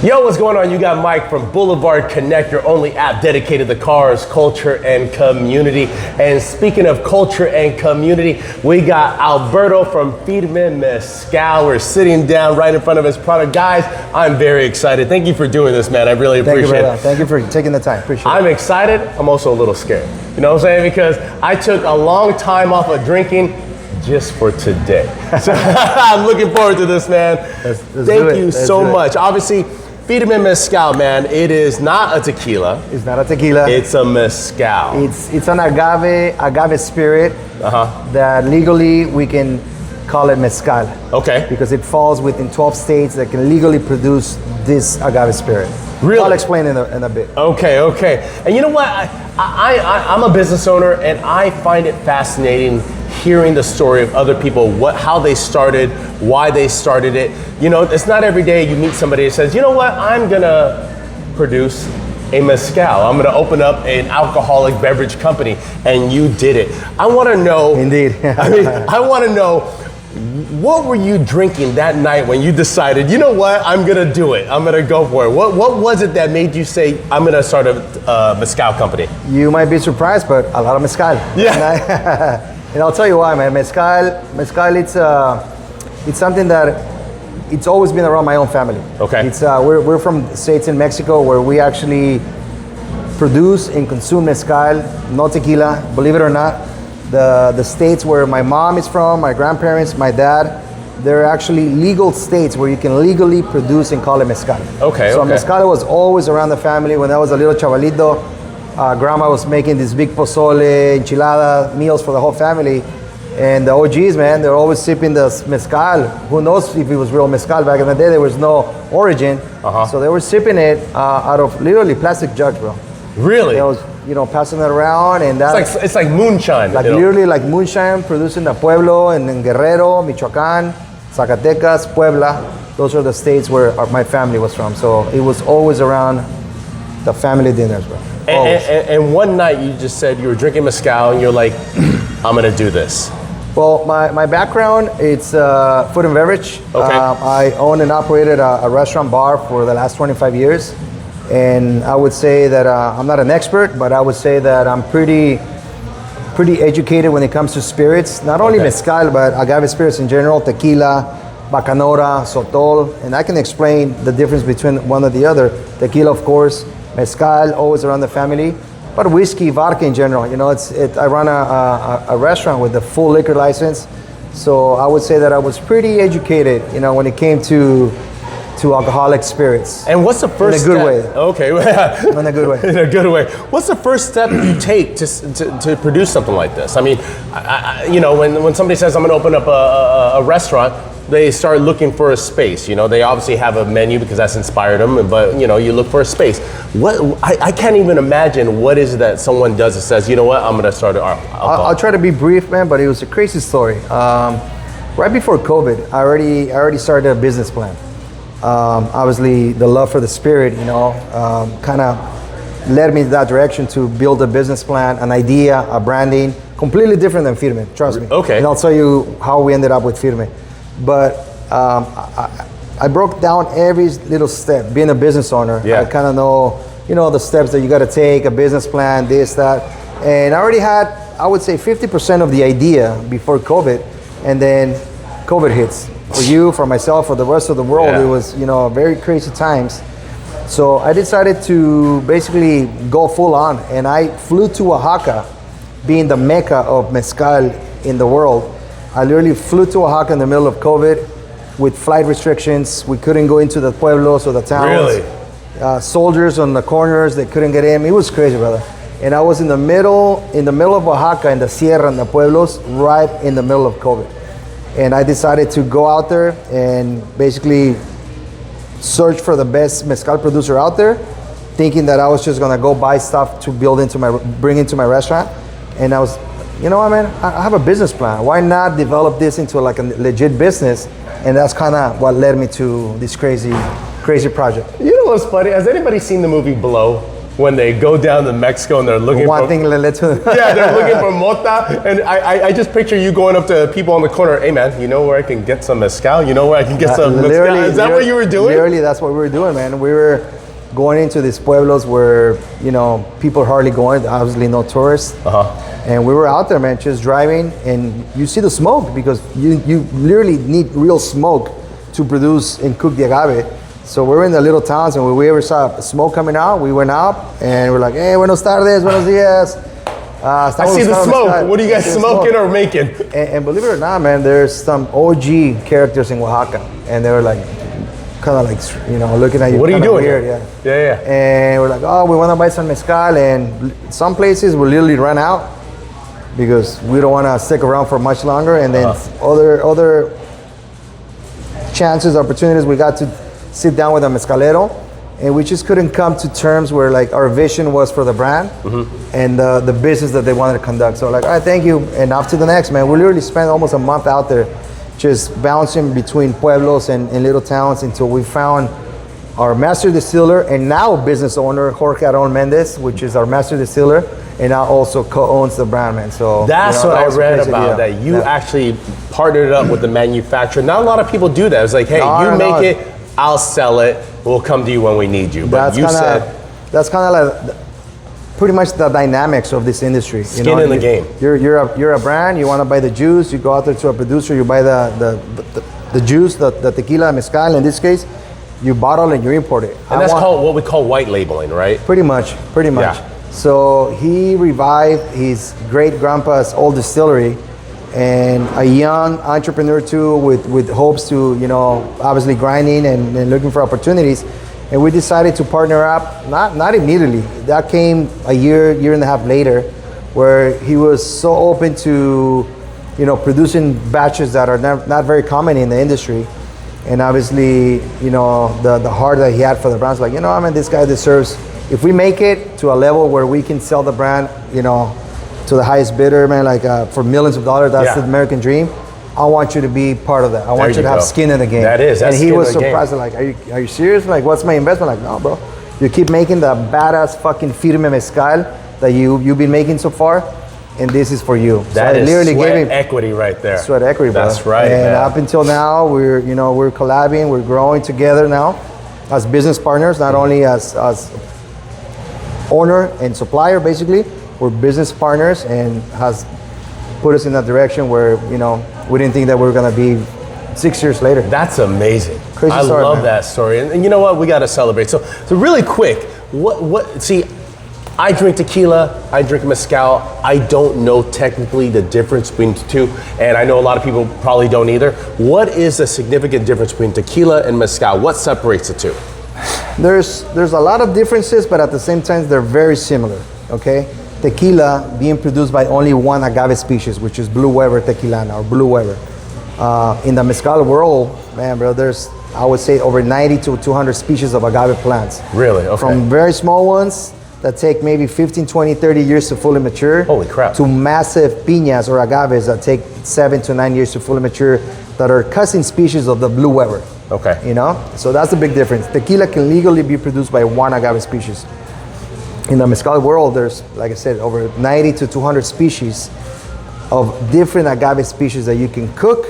Yo, what's going on? You got Mike from Boulevard Connect, your only app dedicated to cars, culture, and community. And speaking of culture and community, we got Alberto from Firme Mezcal. We're sitting down right in front of his product. Guys, I'm very excited. Thank you for doing this, man. I really appreciate it. Thank you for taking the time. Appreciate it. I'm excited. I'm also a little scared. You know what I'm saying? Because I took a long time off of drinking just for today. So I'm looking forward to this, man. Thank you so much. Obviously, Firme Mezcal, man, it is not a tequila. It's not a tequila. It's a mezcal. It's an agave spirit that legally we can call it mezcal. Okay. Because it falls within 12 states that can legally produce this agave spirit. Really? I'll explain in a bit. Okay. And you know what? I'm a business owner, and I find it fascinating hearing the story of other people, how they started, why they started it. You know, it's not every day you meet somebody that says, you know what, I'm gonna produce a mezcal. I'm gonna open up an alcoholic beverage company, and you did it. I wanna know. Indeed. I wanna know, what were you drinking that night when you decided, you know what, I'm gonna do it, I'm gonna go for it? What was it that made you say, I'm gonna start a mezcal company? You might be surprised, but a lot of mezcal. Yeah. And I'll tell you why, man. Mezcal, it's something that it's always been around my own family. Okay. It's we're from states in Mexico where we actually produce and consume mezcal, no tequila. Believe it or not, the states where my mom is from, my grandparents, my dad, they're actually legal states where you can legally produce and call it mezcal. Okay. So mezcal was always around the family. When I was a little chavalito, grandma was making this big pozole, enchilada meals for the whole family. And the OGs, man, they're always sipping the mezcal. Who knows if it was real mezcal? Back in the day, there was no origin. So they were sipping it out of literally plastic jugs, bro. Really? They was, passing it around. And that, it's like moonshine. Like literally like moonshine, produced in the Pueblo, and in Guerrero, Michoacán, Zacatecas, Puebla. Those are the states where my family was from. So it was always around the family dinners, bro. And one night you just said you were drinking mezcal and you're like, I'm gonna do this. Well, my background, it's food and beverage. Okay. I owned and operated a restaurant bar for the last 25 years. And I would say that I'm not an expert, but I would say that I'm pretty educated when it comes to spirits. Not only mezcal, but agave spirits in general, tequila, bacanora, sotol. And I can explain the difference between one or the other. Tequila, of course. Mezcal, always around the family, but whiskey, vodka in general. I run a restaurant with a full liquor license, so I would say that I was pretty educated, when it came to alcoholic spirits. And what's the first step? In a good way? Okay. In a good way. In a good way. What's the first step you take to produce something like this? I mean, when somebody says I'm going to open up a restaurant, they start looking for a space. They obviously have a menu because that's inspired them, but you look for a space. I can't even imagine what is it that someone does that says, you know what, I'm gonna start I'll try to be brief, man, but it was a crazy story. Right before COVID, I already started a business plan. Obviously, the love for the spirit, kind of led me in that direction to build a business plan, an idea, a branding, completely different than Firme, trust me. Okay. And I'll tell you how we ended up with Firme. But I broke down every little step. Being a business owner, I kind of know, the steps that you got to take, a business plan, this, that. And I already had, I would say 50% of the idea before COVID. And then COVID hits. For you, for myself, for the rest of the world, it was, very crazy times. So I decided to basically go full on. And I flew to Oaxaca, being the mecca of mezcal in the world. I literally flew to Oaxaca in the middle of COVID with flight restrictions. We couldn't go into the pueblos or the towns. Really? Soldiers on the corners, they couldn't get in. It was crazy, brother. And I was in the middle of Oaxaca, in the Sierra and the pueblos, right in the middle of COVID. And I decided to go out there and basically search for the best mezcal producer out there, thinking that I was just gonna go buy stuff to bring into my restaurant. And I was, you know what, man, I have a business plan. Why not develop this into like a legit business? And that's kind of what led me to this crazy project. You know what's funny? Has anybody seen the movie Blow? when they go down to Mexico and they're looking One for... thing led to Yeah, they're looking for mota. And I just picture you going up to people on the corner, hey man, you know where I can get some mezcal? You know where I can get some mezcal? Is that what you were doing? Literally, that's what we were doing, man. We were going into these pueblos where, you know, people are hardly going, obviously no tourists. And we were out there, man, just driving, and you see the smoke because you literally need real smoke to produce and cook the agave. So we're in the little towns, and when we ever saw smoke coming out, we went out and we're like, hey, buenos tardes, buenos dias. I see the smoke. What are you guys smoking or making? And believe it or not, man, there's some OG characters in Oaxaca, and they were like, kind of like, you know, looking at you. What are you doing? Weird, yeah. And we're like, oh, we want to buy some mezcal, and some places will literally run out because we don't want to stick around for much longer. And then other chances, opportunities, we got to sit down with a mezcalero, and we just couldn't come to terms where like our vision was for the brand and the business that they wanted to conduct. So like, all right, thank you, and off to the next, man. We literally spent almost a month out there just bouncing between pueblos and little towns until we found our master distiller and now business owner, Jorge Aron Mendez, which is our master distiller, and now also co-owns the brand, man. So that's what I read about, that you actually partnered up with the manufacturer. Not a lot of people do that. It's like, hey, you make it, I'll sell it, we'll come to you when we need you. But that's kind of like pretty much the dynamics of this industry. Skin in the game. You're a brand, you want to buy the juice, you go out there to a producer, you buy the juice, the tequila, mezcal in this case, you bottle and you import it. And that's called what we call white labeling, right? Pretty much. Yeah. So he revived his great grandpa's old distillery, and a young entrepreneur too, with hopes to, you know, obviously grinding and looking for opportunities. And we decided to partner up, not immediately. That came a year and a half later, where he was so open to, you know, producing batches that are not very common in the industry. And obviously, you know, the heart that he had for the brand was like, you know, I mean, this guy deserves, if we make it to a level where we can sell the brand, you know, to the highest bidder, man, like for millions of dollars, that's the American dream. I want you to be part of that. I want you to have skin in the game. That is, and he was surprised, like, are you serious? Like, what's my investment? Like, no, bro. You keep making the badass fucking Firme Mezcal that you've been making so far, and this is for you. That so is literally sweat equity right there. Sweat equity, bro. That's right, and man. Up until now, we're collabing, we're growing together now as business partners, not only as owner and supplier, basically. We're business partners, and has put us in that direction where, you know, we didn't think that we were gonna be 6 years later. That's amazing. Crazy story, I love man. that story. And you know what? We gotta celebrate. So really quick, see, I drink tequila, I drink mezcal. I don't know technically the difference between the two, and I know a lot of people probably don't either. What is the significant difference between tequila and mezcal? What separates the two? There's a lot of differences, but at the same time, they're very similar, okay? Tequila being produced by only one agave species, which is Blue Weber tequilana, or Blue Weber. In the mezcal world, man, bro, there's, I would say, over 90 to 200 species of agave plants. Really? Okay. From very small ones that take maybe 15, 20, 30 years to fully mature. Holy crap. To massive piñas or agaves that take 7 to 9 years to fully mature, that are cousin species of the Blue Weber. Okay. You know? So that's the big difference. Tequila can legally be produced by one agave species. In the mezcal world, there's, like I said, over 90 to 200 species of different agave species that you can cook,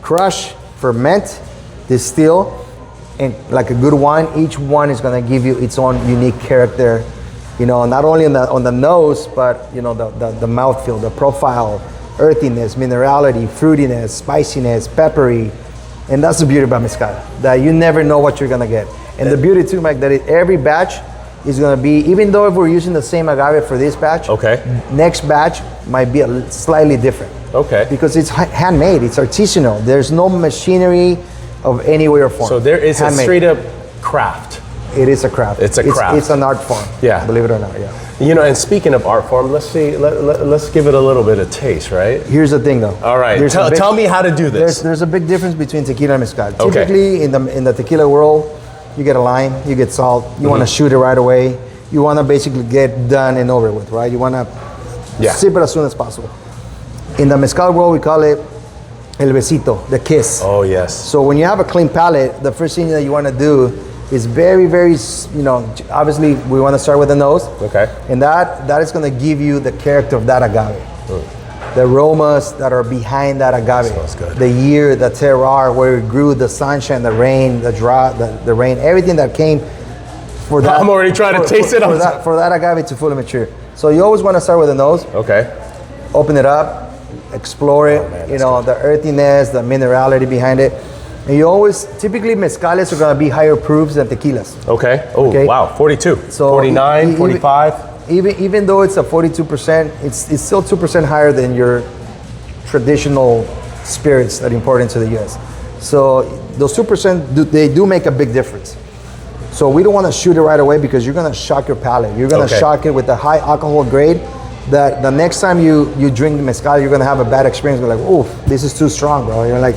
crush, ferment, distill, and like a good wine, each one is gonna give you its own unique character, you know, not only on the nose, but, you know, the mouthfeel, the profile, earthiness, minerality, fruitiness, spiciness, peppery. And that's the beauty about mezcal, that you never know what you're gonna get. And the beauty too, Mike, that every batch is gonna be, even though if we're using the same agave for this batch, next batch might be slightly different. Okay. Because it's handmade, it's artisanal. There's no machinery of any way or form. So there is handmade. A straight up craft. It is a craft. It's a craft. It's an art form. Yeah. Believe it or not, yeah. You know, and speaking of art form, let's see, let's give it a little bit of taste, right? Here's the thing though. All right, tell me how to do this. There's a big difference between tequila and mezcal. Okay. Typically in the tequila world, you get a lime, you get salt, you wanna shoot it right away. You wanna basically get done and over with, right? You wanna sip it as soon as possible. In the mezcal world, we call it el besito, the kiss. Oh yes. So when you have a clean palate, the first thing that you wanna do It's very, very, obviously we want to start with the nose. Okay. And that is going to give you the character of that agave. The aromas that are behind that agave. Smells good. The year, the terroir, where it grew, the sunshine, the rain, the drought, the rain, everything that came for that. I'm already trying to taste it. For that agave to fully mature. So you always want to start with the nose. Okay. Open it up, explore it, man, the earthiness, the minerality behind it. And you always, typically mezcales are gonna be higher proofs than tequilas. Okay. Oh, Okay. wow. 42. So 49, 45. Even though it's a 42%, it's still 2% higher than your traditional spirits that import into the US. So those 2%, they do make a big difference. So we don't wanna shoot it right away because you're gonna shock your palate. You're gonna shock it with the high alcohol grade that the next time you drink mezcal, you're gonna have a bad experience. You're like, oof, this is too strong, bro. You're like,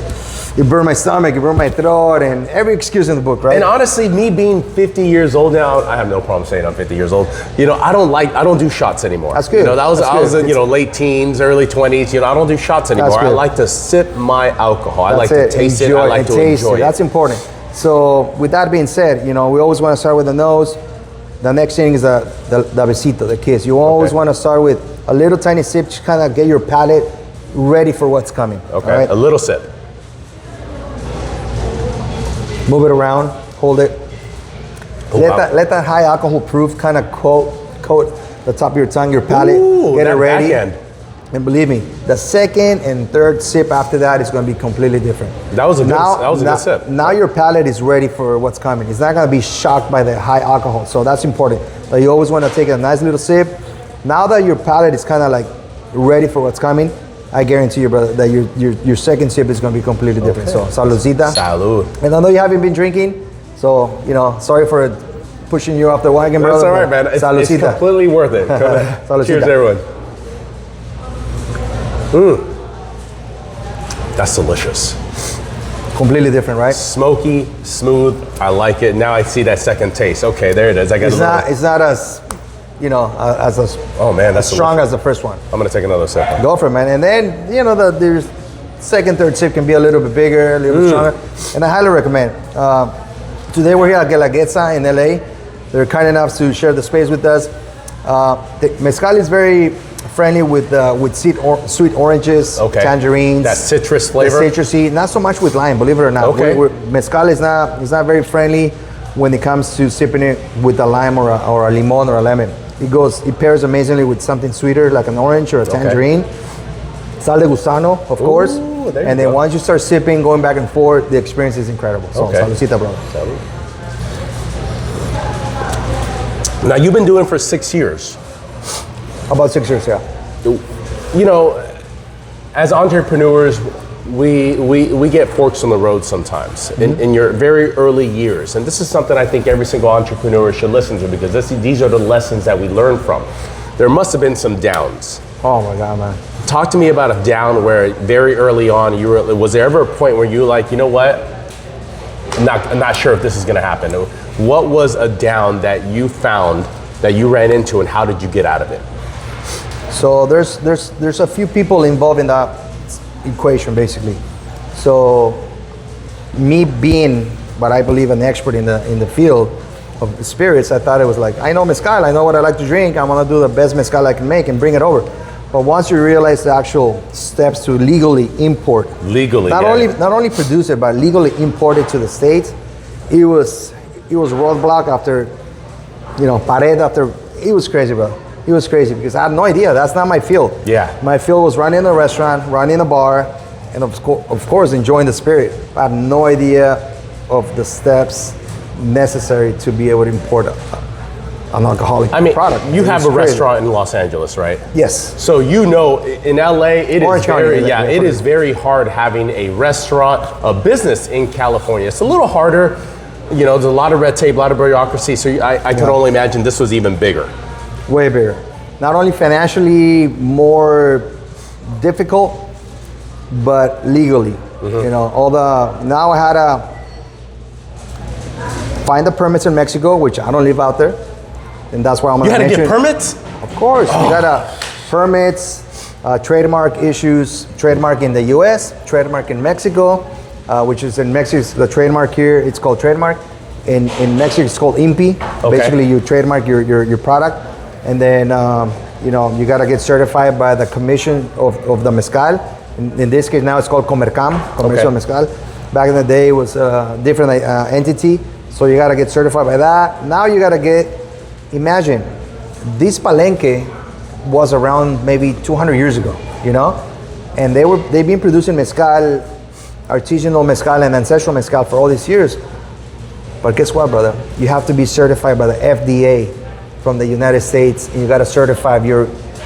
it burned my stomach, it burned my throat, and every excuse in the book, right? And honestly, me being 50 years old now, I have no problem saying I'm 50 years old. I don't do shots anymore. That's good. I was in, late teens, early 20s. I don't do shots anymore. I like to sip my alcohol. I like to taste it. I like to enjoy it. That's important. So with that being said, we always want to start with the nose. The next thing is the besito, the kiss. You always want to start with a little tiny sip to kind of get your palate ready for what's coming. Okay, right? a little sip. Move it around, hold it. Oh, let that high alcohol proof kind of coat the top of your tongue, your palate. Ooh, get it ready. Backhand. And believe me, the second and third sip after that is going to be completely different. That was a good sip. Now your palate is ready for what's coming. It's not going to be shocked by the high alcohol. So that's important. But you always want to take a nice little sip. Now that your palate is kind of like ready for what's coming, I guarantee you, brother, that your second sip is going to be completely different. So, saludcita. Salud. And I know you haven't been drinking, so, sorry for pushing you off the wagon, brother. That's all right, man. It's completely worth it. Cheers, everyone. That's delicious. Completely different, right? Smoky, smooth. I like it. Now I see that second taste. Okay, there it is. It's not as, oh man, that's strong delicious. as the first one. I'm gonna take another sip. Go for it, man. And then, the second, third sip can be a little bit bigger, a little bit stronger. And I highly recommend. Today we're here at Guelaguetza in LA. They're kind enough to share the space with us. The mezcal is very friendly with sweet oranges, tangerines. That citrus flavor. The citrusy, not so much with lime, believe it or not. Okay. Mezcal is not very friendly when it comes to sipping it with a lime or a limon or a lemon. It pairs amazingly with something sweeter like an orange or a tangerine. Sal de gusano, of course. And then once you start sipping, going back and forth, the experience is incredible. So, saludcita, brother. Salud. Now, you've been doing it for 6 years. About 6 years, yeah. As entrepreneurs, we get forks on the road sometimes in your very early years. And this is something I think every single entrepreneur should listen to because these are the lessons that we learn from. There must have been some downs. Oh my God, man. Talk to me about a down where very early on, was there ever a point where you were like, you know what? I'm not sure if this is gonna happen. What was a down that you found that you ran into and how did you get out of it? So there's a few people involved in that equation basically. So me being what I believe an expert in the field of the spirits, I thought it was like, I know mezcal, I know what I like to drink, I'm gonna do the best mezcal I can make and bring it over. But once you realize the actual steps to legally import, not only produce it, but legally import it to the States, it was roadblock after, pared after, it was crazy, bro. It was crazy because I had no idea. That's not my field. Yeah. My field was running a restaurant, running a bar, and of course enjoying the spirit. I had no idea of the steps necessary to be able to import an alcoholic product. You have a restaurant in Los Angeles, right? Yes. So in LA, it is very hard having a restaurant, a business in California. It's a little harder. There's a lot of red tape, a lot of bureaucracy. So I can only imagine this was even bigger. Way bigger. Not only financially more difficult, but legally. Now I had to find the permits in Mexico, which I don't live out there. And that's why I'm going to mention. You had to get permits? Of course. We got permits, trademark issues, trademark in the US, trademark in Mexico, which is in Mexico, the trademark here, it's called trademark. in Mexico it's called INPI. Okay. Basically, you trademark your product, and then you know, you gotta get certified by the commission of the mezcal. In this case now it's called Comercam, Comercio Mezcal. Back in the day it was a different entity, so you gotta get certified by that. Now you gotta get, imagine, this palenque was around maybe 200 years ago, you know? And they've been producing mezcal, artisanal mezcal and ancestral mezcal for all these years. But guess what, brother? You have to be certified by the FDA from the United States, and you gotta certify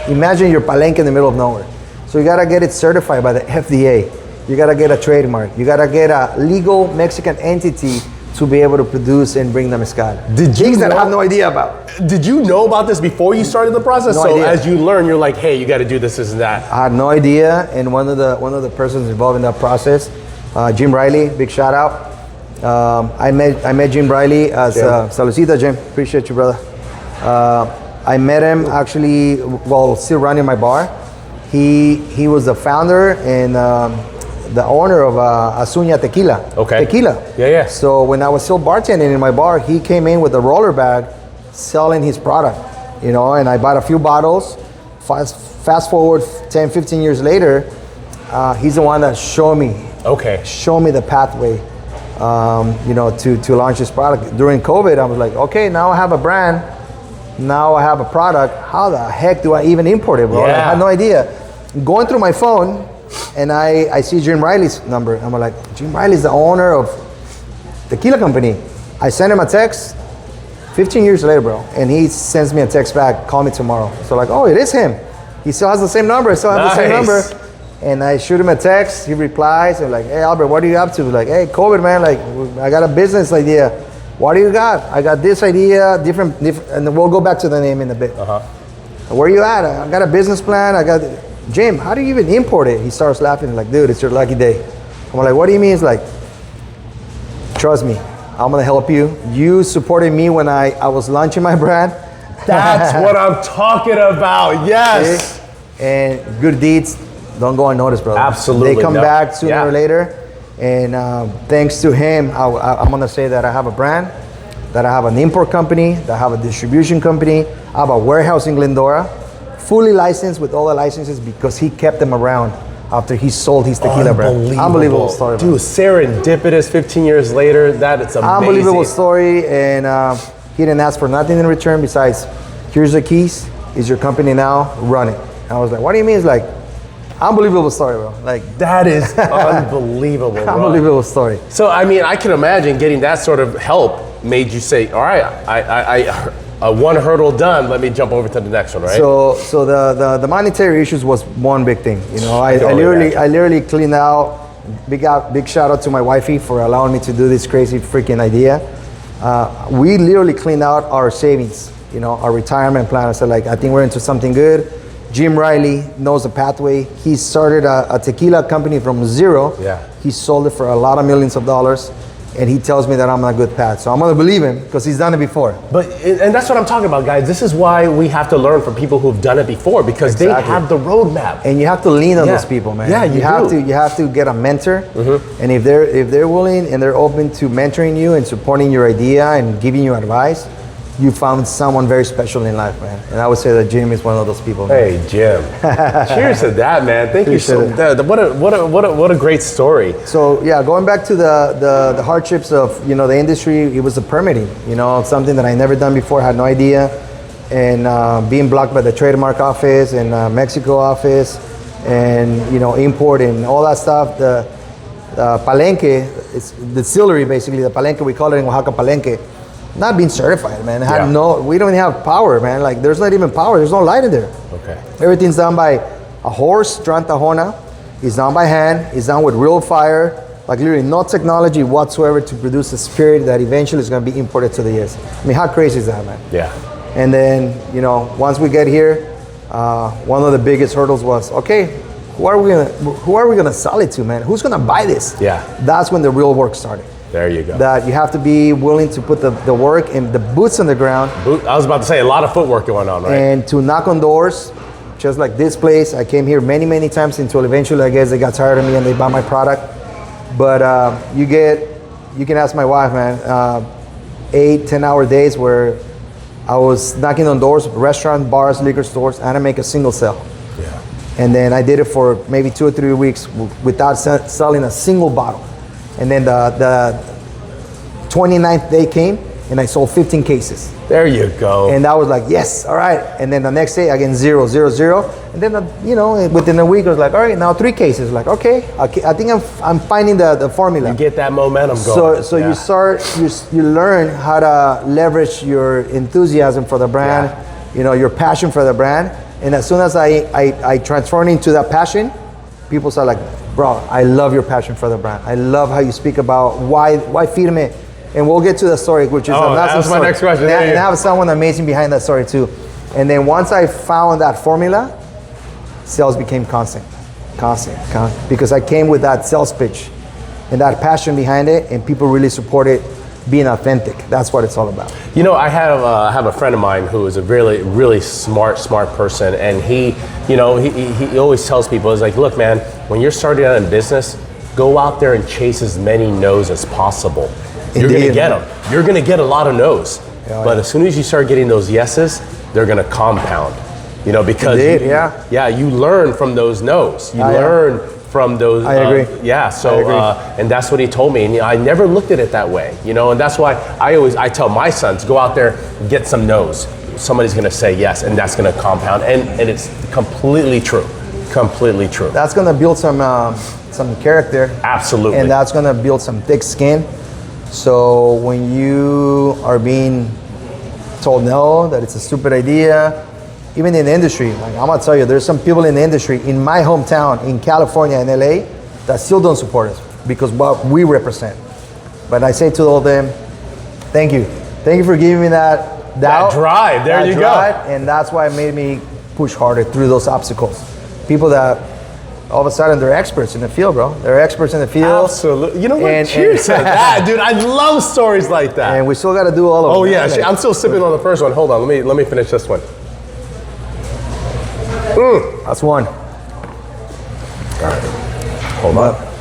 imagine your palenque in the middle of nowhere. So you gotta get it certified by the FDA. You gotta get a trademark. You gotta get a legal Mexican entity to be able to produce and bring the mezcal. Things that I have no idea about. Did you know about this before you started the process? No so idea. as you learn, you're like, hey, you got to do this and that. I had no idea, and one of the persons involved in that process, Jim Riley, big shout out. I met Jim Riley as Saludcita, Jim. Appreciate you, brother. I met him actually while still running my bar. He was the founder and the owner of Azuña Tequila. Okay. Tequila. Yeah. So when I was still bartending in my bar, he came in with a roller bag selling his product, you know, and I bought a few bottles. Fast forward 10, 15 years later, he's the one that showed me the pathway, you know, to launch this product. During COVID, I was like, okay, now I have a brand, now I have a product. How the heck do I even import it, bro? Yeah. I had no idea. Going through my phone, and I see Jim Riley's number. I'm like, Jim Riley's the owner of Tequila Company. I sent him a text 15 years later, bro, and he sends me a text back, call me tomorrow. So like, oh, it is him. He still has the same number, I still have the same number. And I shoot him a text, he replies, and like, hey Albert, what are you up to? Like, hey, COVID, man, like, I got a business idea. What do you got? I got this idea, different, and we'll go back to the name in a bit. Where you at? I got a business plan, Jim, how do you even import it? He starts laughing, like, dude, it's your lucky day. I'm like, what do you mean? He's like, trust me, I'm gonna help you. You supported me when I was launching my brand. That's what I'm talking about, yes. Okay? And good deeds don't go unnoticed, brother. Absolutely. They come back sooner or later. And thanks to him, I'm gonna say that I have a brand, that I have an import company, that I have a distribution company, I have a warehouse in Glendora, fully licensed with all the licenses because he kept them around after he sold his tequila brand. Unbelievable story, dude. Serendipitous. 15 years later, it's amazing. Unbelievable story, and he didn't ask for nothing in return besides, here's the keys, is your company now, run it. And I was like, what do you mean? It's like, unbelievable story, bro. Like, that is unbelievable, bro. Unbelievable story. So I mean, I can imagine getting that sort of help made you say, all right, I one hurdle done, let me jump over to the next one, right? So the monetary issues was one big thing. You know, I literally cleaned out. Big shout out to my wifey for allowing me to do this crazy freaking idea. We literally cleaned out our savings, you know, our retirement plan. I said, like, I think we're into something good. Jim Riley knows the pathway. He started a tequila company from zero. Yeah. He sold it for a lot of millions of dollars. And he tells me that I'm on a good path. So I'm gonna believe him because he's done it before. And that's what I'm talking about, guys. This is why we have to learn from people who've done it before, because they have the roadmap. And you have to lean on those people, man. Yeah, you have to get a mentor. And if they're willing and they're open to mentoring you and supporting your idea and giving you advice, you found someone very special in life, man. And I would say that Jim is one of those people, man. Hey, Jim. Cheers to that, man. Thank you so much. What a great story. So yeah, going back to the hardships of, you know, the industry, it was the permitting, you know, something that I never done before, had no idea. And being blocked by the trademark office and Mexico office and, you know, import and all that stuff. The palenque, it's the distillery basically, the palenque, we call it in Oaxaca palenque. Not being certified, man. We don't even have power, man. Like, there's not even power. There's no light in there. Okay. Everything's done by a horse drawn tahona. It's done by hand. It's done with real fire. Like, literally no technology whatsoever to produce a spirit that eventually is going to be imported to the US. I mean, how crazy is that, man? Yeah. And then, you know, once we get here, one of the biggest hurdles was, okay, who are we gonna sell it to, man? Who's gonna buy this? Yeah. That's when the real work started. There you go. That you have to be willing to put the work and the boots on the ground. I was about to say, a lot of footwork going on, right? And to knock on doors, just like this place. I came here many, many times until eventually, I guess, they got tired of me and they bought my product. But you can ask my wife, man. 8-10 hour days where I was knocking on doors, restaurant, bars, liquor stores, and I make a single sale. Yeah. And then I did it for maybe 2 or 3 weeks without selling a single bottle. And then the 29th day came and I sold 15 cases. There you go. And I was like, yes, all right. And then the next day, again, 0, 0, 0. And then, within a week, I was like, all right, now 3 cases. Like, okay, I think I'm finding the formula. You get that momentum going. So you learn how to leverage your enthusiasm for the brand, your passion for the brand. And as soon as I transform into that passion, people start like, bro, I love your passion for the brand. I love how you speak about why Firme. And we'll get to the story, which is that's my next question. And I have someone amazing behind that story too. And then once I found that formula, sales became constant, because I came with that sales pitch and that passion behind it, and people really supported being authentic. That's what it's all about. I have a friend of mine who is a really, really smart person, and he always tells people, he's like, look, man, when you're starting out in business, go out there and chase as many no's as possible. You're going to get them. You're going to get a lot of no's. But as soon as you start getting those yeses, they're going to compound. Because you learn from those no's. You learn from those. I agree. And that's what he told me. And I never looked at it that way. And that's why I tell my sons, go out there, get some no's. Somebody's going to say yes, and that's going to compound. And it's completely true. Completely true. That's going to build some character. Absolutely. And that's going to build some thick skin. So when you are being told no, that it's a stupid idea, even in the industry, like I'm gonna tell you, there's some people in the industry in my hometown, in California and LA, that still don't support us because what we represent. But I say to all of them, thank you for giving me that drive. There you go. And that's why it made me push harder through those obstacles. People that all of a sudden they're experts in the field, bro. They're experts in the field. Absolutely. You know what? Cheers to that, dude. I love stories like that. And we still got to do all of them. Oh yeah, I'm still sipping on the first one. Hold on, let me finish this one. That's one. All right. Hold on.